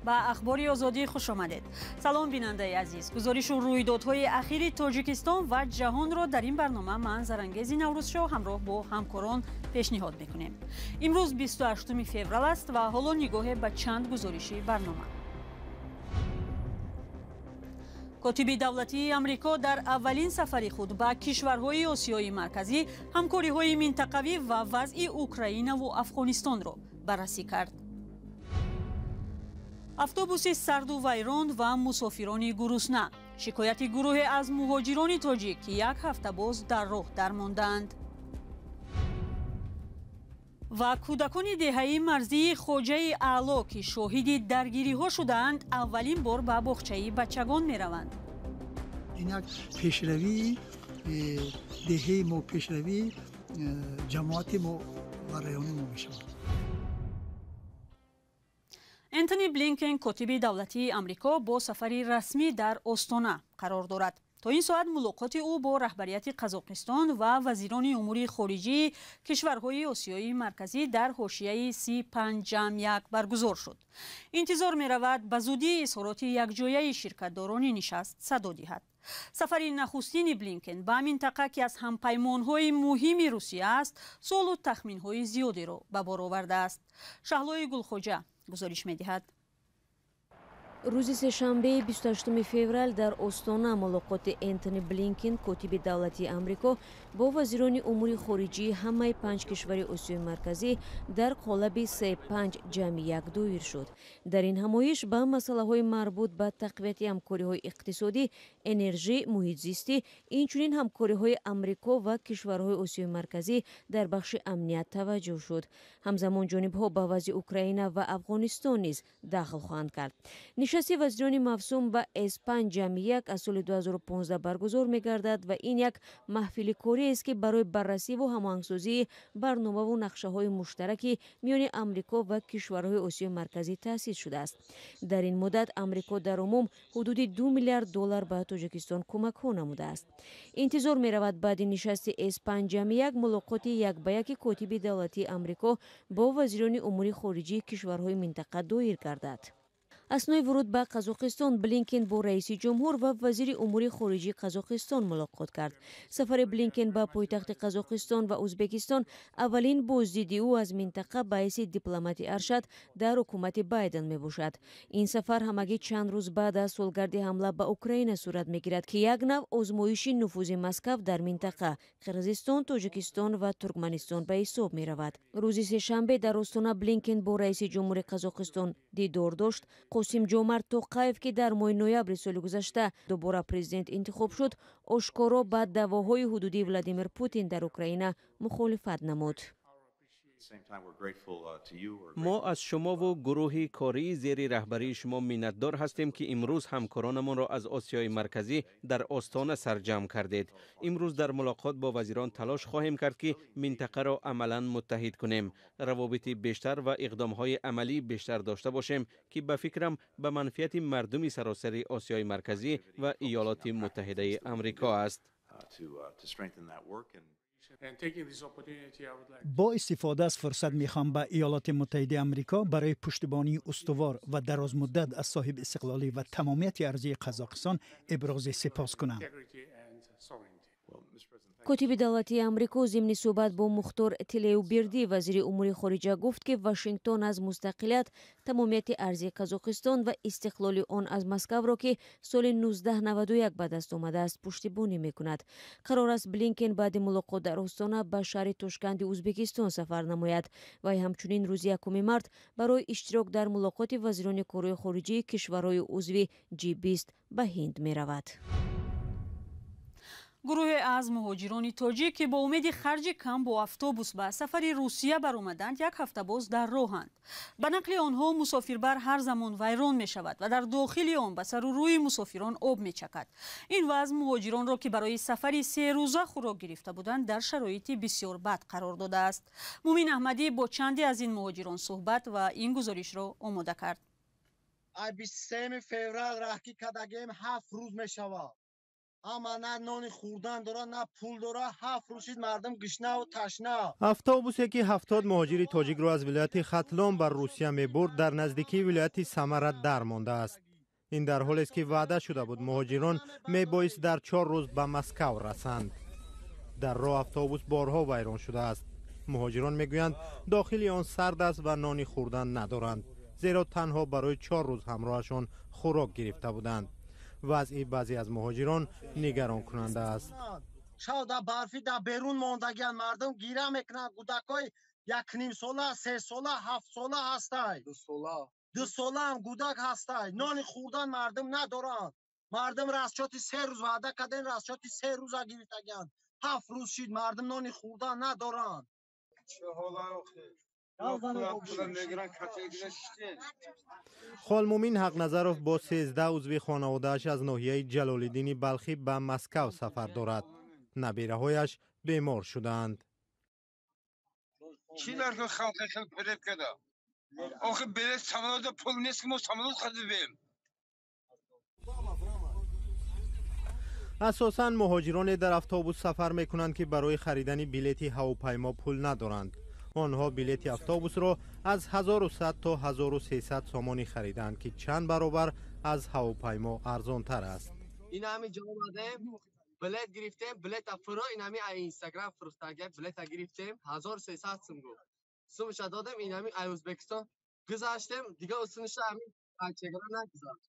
با اخباری آزادی خوش آمدید. سلام بیننده عزیز. گزارش رویدادهای اخیر تاجیکستان و جهان را در این برنامه من زرنگیز نوروزشو همراه با همکاران پیشنهاد میکنیم. امروز 28 فوریه است و حالا نگاه به چند گزارشی برنامه. کاتب دولتی آمریکا در اولین سفر خود به کشورهای آسیای مرکزی همکاری‌های منطقوی و وضع اوکراین و افغانستان را بررسی کرد. اتوبوس سرد و ویران و مسافران گرسنه. شکایت گروه از مهاجران تاجیک که یک هفته باز در راه درماندند. و کودکان دهه مرزی خواجه اعلی که شاهد درگیری ها شدند اولین بار به باغچه بچگان می روند. این یک پیشروی دهه ما، پیشروی جماعت ما و رایون ما می شود. انتونی بلینکن کاتب دولتی آمریکا با سفری رسمی در استونه قرار دارد. تا این ساعت ملاقات او با رهبریت قزاقستان و وزیران امور خارجه کشورهای آسیای مرکزی در حاشیه 35+1 برگزار شد. انتظار می رود به زودی اظهارات یکجایی شرکتداران نشست صدا دهد. سفر نخستین بلینکن به منطقه که از همپیمانهای مهم روسیه است، سوال و تخمینهای زیادی را به بار آورده است. شهلای گلخوجه گزارش می دهد. روز سه‌شنبه 28 فوریه در استونه ملاقات انتونی بلینکن کاتب دولتی آمریکا با وزیران امور خارجه همه 5 کشور آسیای مرکزی در قالب 35+1 دایر شد. در این همایش به مسائل مربوط به تقویت همکاری‌های اقتصادی، انرژی، محیط زیستی، اینچنین همکاری‌های آمریکا و کشورهای آسیای مرکزی در بخش امنیت توجه شد. همزمان جانب‌ها به وضع اوکراین و افغانستان نیز دخل خواهند کرد. نشست وزیران مفصوم به S5+1 از سال 2015 برگزار می گردد و این یک محفل کاری است که برای بررسی و هماهنگسازی برنامه و نقشه های مشترکی میان آمریکا و کشورهای آسیای مرکزی تأسیس شده است. در این مدت آمریکا در عموم حدود 2 میلیارد دلار به تاجیکستان کمک ها نموده است. انتظار می رود بعد نشست S5+1 ملاقات یک به یک کاتب دولتی آمریکا با وزیران امور خارجه کشورهای منطقه دایر گردد. اثنای ورود به قزاقستان بلینکن با رئیس جمهور و وزیر امور خارجه قزاقستان ملاقات کرد. سفر بلینکن به پایتخت قزاقستان و ازبکستان اولین بازدید او از منطقه به حیث دیپلمات ارشد در حکومت بایدن می باشد. این سفر همگی چند روز بعد از سالگرد حمله به اوکراین صورت می گیرد که یک نوع آزمایش نفوذ مسکو در منطقه قرقیزستان، تاجیکستان و ترکمنستان به حساب می رود. روز سه‌شنبه در استونه بلینکن با رئیس جمهور قزاقستان دیدار داشت. قاسمجومارت توقیف که در ماه نوامبر سال گذشته دوباره پرزیدنت انتخاب شد، آشکارا با دعواهای حدودی ولادیمیر پوتین در اوکراین مخالفت نمود. ما از شما و گروه کاری زیر رهبری شما منتدار هستیم که امروز همکارانمان را از آسیای مرکزی در آستانه سرجم کردید. امروز در ملاقات با وزیران تلاش خواهیم کرد که منطقه را عملاً متحد کنیم، روابط بیشتر و اقدامهای عملی بیشتر داشته باشیم که به فکرم به منفعت مردم سراسر آسیای مرکزی و ایالات متحده آمریکا است. با استفاده از فرصت میخوام به ایالات متحده آمریکا برای پشتیبانی استوار و دراز مدت از صاحب استقلالی و تمامیت ارضی قزاقستان ابراز سپاس کنم. کاتب دولتی آمریکا ضمن صحبت با مختار تلیوبردی وزیر امور خارجه گفت که واشنگتن از مستقلیت، تمامیت ارضی قزاقستان و استقلال آن از مسکو را که سال 1991 به دست آمده است پشتیبانی میکند. قرار است بلینکن بعد ملاقات در استانه به شهر تاشکند ازبکستان سفر نماید و همچنین روز 1 مارس برای اشتراک در ملاقات وزیران کارهای خارجه کشورهای عضو G20 به هند می رود. گروه از مهاجران تاجیک که با امید خرج کم با اتوبوس به سفر روسیه برآمدند یک هفته باز در راهند. به نقل آنها مسافربر هر زمان ویران می شود و در داخل آن به سر و روی مسافران آب می چکد. این وضع مهاجران را که برای سفری 3 روزه خوراک گرفته بودند در شرایط بسیار بد قرار داده است. مومین احمدی با چندی از این مهاجران صحبت و این گزارش را آماده کرد. 23 فوریه راهی کردیم 7 روز می شود. اما نه نان خوردن داره نه پول داره 7 روز مردم گشنه و تشنه. اتوبوسی که 70 مهاجر تاجیک را از ولایت ختلان بر روسیه میبرد در نزدیکی ولایت سمره درمانده است. این در حالی است که وعده شده بود مهاجران میبایست در 4 روز به مسکو رسند. در راه اتوبوس بارها ویران شده است. مهاجران میگویند داخل آن سرد است و نانی خوردن ندارند، زیرا تنها برای 4 روز همراهشان خوراک گرفته بودند. وضع بعضی از مهاجران نگران کننده است. شاو در برفی در بیرون ماندگیان مردم گیره میکنند. کودکای 1.5 ساله 3 ساله 7 ساله هستند. 2 ساله هم کودک هستند. نان خوردن مردم ندارند. مردم راسچاتی 3 روز وعده کردن، راسچاتی 3 روز گرفتگیان. 7 روز شد مردم نان خوردن ندارند. خالمومین حقنظرов با 13 عضو خانواده‌اش از ناحیه جلال‌الدین بلخی به مسکو سفر دارد. نبیره‌هایش بیمار شدند. چیلر که خلق خیلی پرید کرده. آخه بلیط سامانات پول نیست که ما سامانات خریدیم. اساساً مهاجران در اتوبوس سفر میکنند که برای خریدن بلیط هواپیما پول ندارند. آنها بلیط اتوبوس را از 1100 تا 1300 سامانی خریدند که چند برابر از هواپیما ارزان تر است. این همین جا اومدیم بلیط گرفتیم، بلیط فرو این همین اینستاگرام فرستادیم، بلیط گرفتیم 1300 سوم گفت. سومش دادم این همین ازبکستان گذاشتیم دیگه اصلش همین چگونه نگذاشت.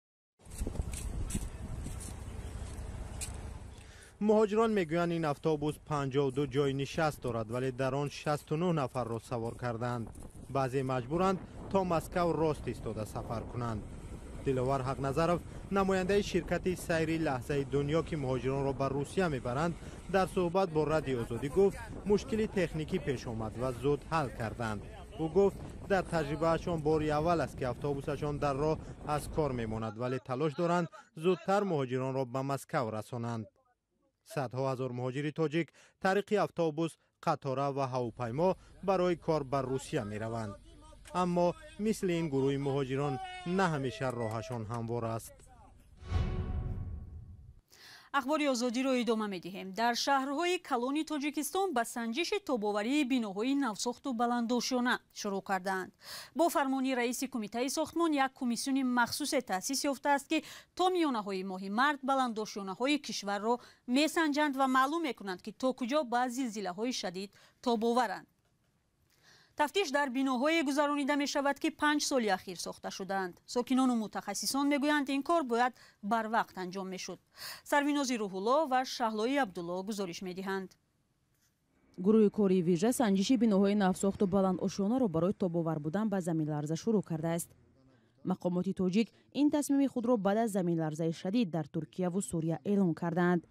مهاجران میگویند این اتوبوس 52 جای نشست دارد ولی در آن 69 نفر را سوار کردند. بعضی مجبورند تا مسکو راست ایستاده سفر کنند. دلوار حقنظرov نماینده شرکت سیری لحظه دنیا که مهاجران را بر روسیه میبرند در صحبت با رادیو آزادی گفت مشکلی تکنیکی پیش آمد و زود حل کردند. او گفت در تجربهشان باری اول است که اتوبوسشان در راه از کار میماند ولی تلاش دارند زودتر مهاجران را به مسکو رسانند. صدها هزار مهاجر تاجیک طریق اتوبوس، قطار و هواپیما برای کار بر روسیه می روند. اما مثل این گروه مهاجران نه همیشه راهشان هموار است. اخباری آزادی رو ادامه می‌دهیم. در شهرهای کلانی تاجیکستان به سنجش تاب‌آوری بیناهای نوساخت و بلندآشیانه شروع کردند. با فرمانی رئیس کمیته ساختمان یک کمیسیون مخصوص تأسیس یافته است که تا میانه‌های ماه مارس بلندآشیانه‌های کشور را میسنجند و معلوم می‌کنند که تا کجا با زلزله‌های شدید تاب‌آورند. تفتیش در بیناهای گذرانیده می شود که 5 سال اخیر ساخته شدند. ساکنان و متخصصان می گویند این کار باید بر وقت انجام می شد. سروناز روح‌الله و شهلای عبدالله گزارش می دهند. گروه کاری ویژه سنجش بیناهای نوساخت و بلندآشیانه را برای تاب‌آور بودن به زمین لرزه شروع کرده است. مقامات تاجیک این تصمیم خود را بعد از زمین لرزه شدید در ترکیه و سوریه اعلام کردند.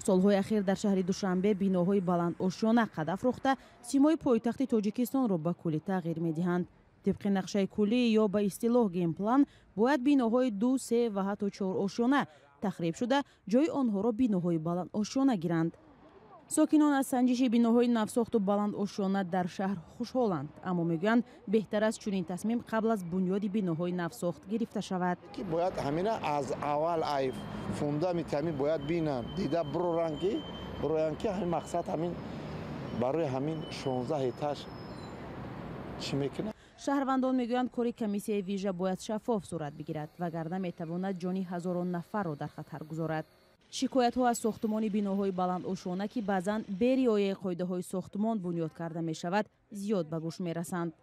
سالهای اخیر در شهر دوشنبه بیناهای بلندآشیانه قد افروخته سیمای پایتخت تاجیکستان را به کلی تغییر می‌دهند. طبق نقشه کلی یا به اصطلاح گیم پلان باید بیناهای 2، 3 و حتی 4 آشیانه تخریب شده جای آنها را بیناهای بلندآشیانه گیرند. ساکنان از سنجش بیناهای نوساخت و بلندآشیانه در شهر خوشحالند، اما میگویند بهتر است چنین تصمیم قبل از بنیاد بیناهای نوساخت گرفته شود. که باید همین از اول ای فونده میتونی باید بینن دیده برای که همین مقصد همین برای همین 16 ایتاژ چی میکنه. شهروندان میگویند کاری کمیسیون ویژه باید شفاف صورت بگیرد وگرنه میتواند جان هزاران نفر را در خطر گذارد. شکایت ها از ساختمان بیناهای بلندآشیانه که بعضاً بی رعایت قاعده های ساختمان بنیاد کرده می شود زیاد به گوش می رسند.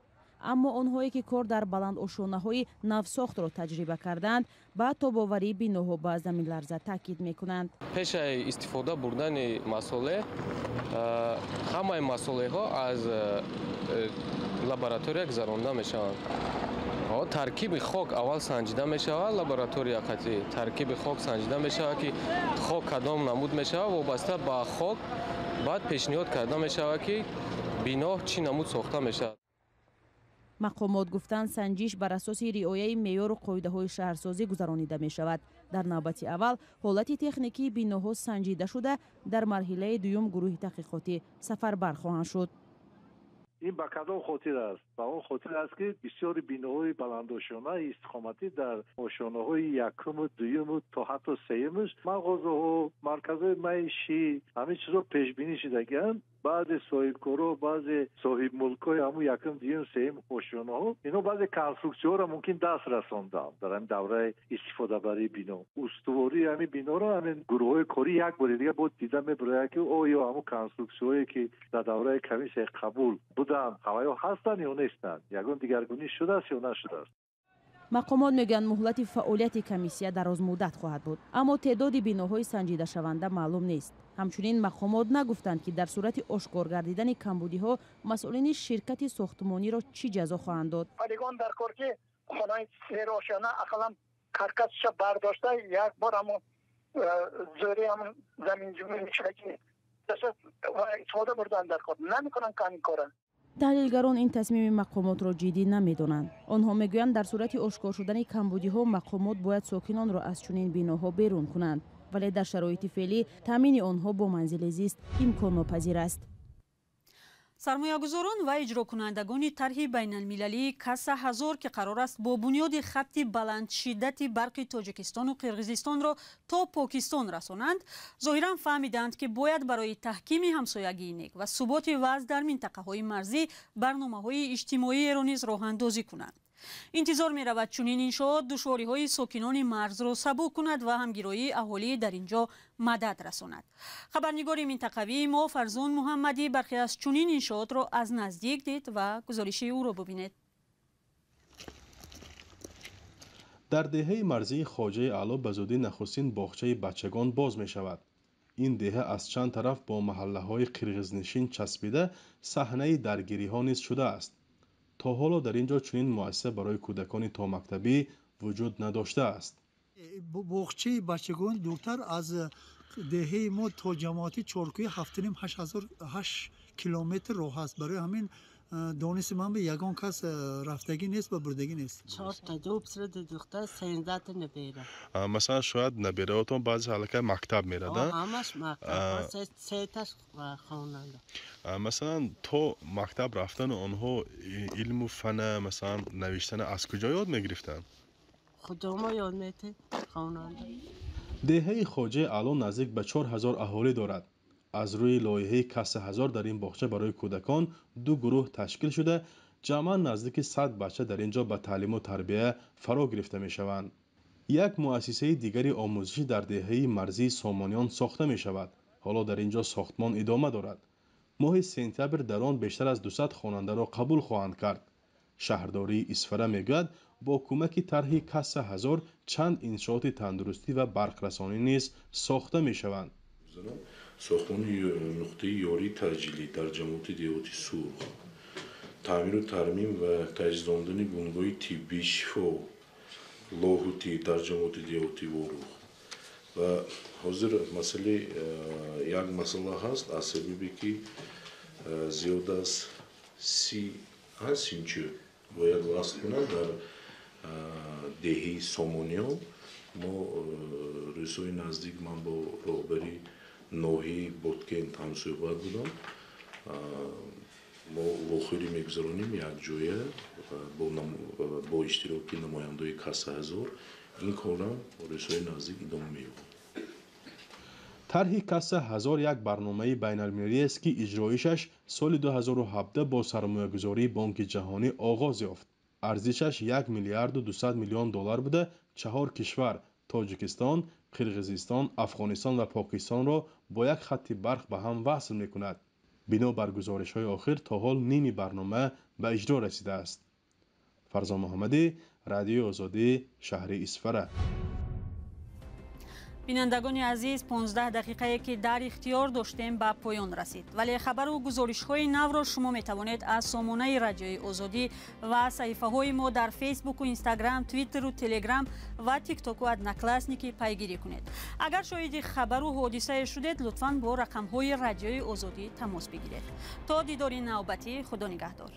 اما آنهایی که کار در بلندآشیانه های نوساخت را تجربه کردند با تاب‌آوری بیناها با زمین لرزه تاکید می کنند. پیش استفاده بردن مسئله همه مسئله ها از لابراتوری گذرانده می شوند. ترکیب خاک اول سنجیده می شود، لابراتوری قطعی ترکیب خاک سنجیده می شود که خاک کدام نمود می شود وابسته به خاک بعد پیشنهاد کرده می شود که بنا چی نمود ساخته می شود. مقامات گفتند سنجش بر اساس رعایت معیار و قاعده های شهرسازی گذرانیده می شود. در نوبت اول حالت تکنیکی بیناها سنجیده شده در مرحله دوم گروه تحقیقاتی سفربر خواهند شد. این به کدام خاطر است؟ به اون خاطر است که بسیاری بیناهای بلندآشانه استقامتی در آشانه‌های یکم و دوم تا حتی سومش مغازه‌ها، مرکزهای معیشی همه چیزا پیش بینی شدگان. بعض صاحبکارا، بعض صاحب ملکای همون یکم دوم سوم آشانه‌ها اینا بعض کنسترکسیون‌ها را ممکن دست رساندن در این دوره استفاده برای بنا. استواری همین بنا را همین گروه‌های کاری یک بار دیگه بود دیدن می‌بره که آیا همون کنسترکسیون‌هایی که در دوره کمیسیون قبول بودن آیا هستن یا نیستن، یگان دیگرگونی شده است یا نشده است. مقامات میگن مهلت فعالیت کمیسیه دراز مدت خواهد بود، اما تعداد بیناهای سنجیده شونده معلوم نیست. همچنین مقامات نگفتند که در صورت آشکار گردیدن کمبودی‌ها مسئولین شرکت ساختمانی را چی جزا خواهند داد. پادگان در کار که خانه سیراشانه اقلا کارکاسش برداشته یک بار هم زوری هم زمین جمعی میشه که استفاده بردن در کار نمیکنن کمی کارن. تحلیلگران این تصمیم مقامات را جدی نمیدانند. آنها میگویند در صورت آشکار شدن کمبودی‌ها مقامات باید ساکنان را از چنین بیناها بیرون کنند، ولی در شرایط فعلی تامین آنها با منزل زیست امکان ناپذیر است. سرمایه‌گذاران و اجراکنندگان طرح بین‌المللی کاسه 1000 که قرار است با بنیاد خط بلند شدت برق تاجیکستان و قرقیزستان را تا پاکستان رسانند، ظاهراً فهمیدند که باید برای تحکیم همسایگی نیک و ثبات وضع در منطقه‌های مرزی برنامه‌های اجتماعی را نیز راه‌اندازی کنند. انتظار می رود چنین انشاءات دشواری‌های ساکنان مرز را سبک کند و همگرایی اهالی در اینجا مدد رساند. خبرنگار منطقوی ما فرزان محمدی برخی از چنین انشاءات را از نزدیک دید و گزارش او را ببینید. در دهه مرزی خواجه اعلی به زودی نخستین باغچه بچگان باز می شود. این دهه از چند طرف با محله‌های قرغیزنشین چسبیده صحنه درگیری‌ها نیز شده است. تا حالا در اینجا چنین مؤسسه برای کودکان تا مکتبی وجود نداشته است. باغچه بچگان دورتر از دهه ما تا جماعتی چارکوی 7.5-8 کیلومتر راه است. برای همین دانست من به یگان کس رفتگی نیست و بردگی نیست. 4 تا دو پسر دختر 13 تا نبیره. مثلا شاید نبیرهاتون بعضی حلقه مکتب میره ده؟ همش مکتب، 3 تاش خواننده. مثلا تو مکتب رفتن آنها علم و فن مثلا نوشتن از کجا یاد میگرفتن؟ خودم یاد میته خواننده. دهه خواجه الان نزدیک به 4000 اهالی دارد. از روی لایحه کاسه 1000 در این باغچه برای کودکان 2 گروه تشکیل شده، جمعاً نزدیک 100 بچه در اینجا به تعلیم و تربیت فرا گرفته می شوند. یک مؤسسه دیگری آموزشی در دهه مرزی سامانیان ساخته می شود. حالا در اینجا ساختمان ادامه دارد. ماه سپتامبر در آن بیشتر از 200 خواننده را قبول خواهند کرد. شهرداری اسفره میگوید با کمک طرح کاسه 1000 چند انشاءات تندرستی و برقرسانی نیز ساخته می شوند. ساختمان نقطه یاری تجلیلی در جماعت دیهاتی سرخ، تعمیر و ترمیم و تجدیداندن بنگاه طبی شفا لاهوتی در جماعت دیهاتی وروخ و حاضر مسئله یک مسئله هست از سببی که زیاد از 30 سینچو باید وصل کنند در دهه سامانیان. ما رسوی نزدیک من با راهبری نوحی بودکند هم صحبت بودم. ما واخیری میگذارانیم یک جایه با اشتراکی نمایندای کاسه 1000 این کارم رسوی نزدیک ادامه می‌یابد. طرح کاسه 1000 یک برنامه بین المللی است که اجرایشش سال 2017 با سرمایه‌گذاری بانک جهانی آغاز یافت. ارزشش 1 میلیارد و 200 میلیون دلار بوده. 4 کشور تاجیکستان، قرقیزستان، افغانستان و پاکستان را با یک خط برق به هم وصل می کند. بنا بر گزارش‌های آخر تا حال نیمی برنامه به اجرا رسیده است. فرزان محمدی، رادیو آزادی، شهر اسفره. بینندگان عزیز، 15 دقیقه که در اختیار داشتیم به پایان رسید، ولی خبر و گزارش‌های نو را شما می‌توانید از سامانه رادیوی آزادی و صفحه‌های ما در فیسبوک و اینستاگرام، توییتر و تلگرام و تیک تاک و ادناکلاسنیکی پیگیری کنید. اگر شاهد خبر و حادثه شدید لطفاً با رقم‌های رادیوی آزادی تماس بگیرید. تا دیدار نوبتی، خدا نگهدار.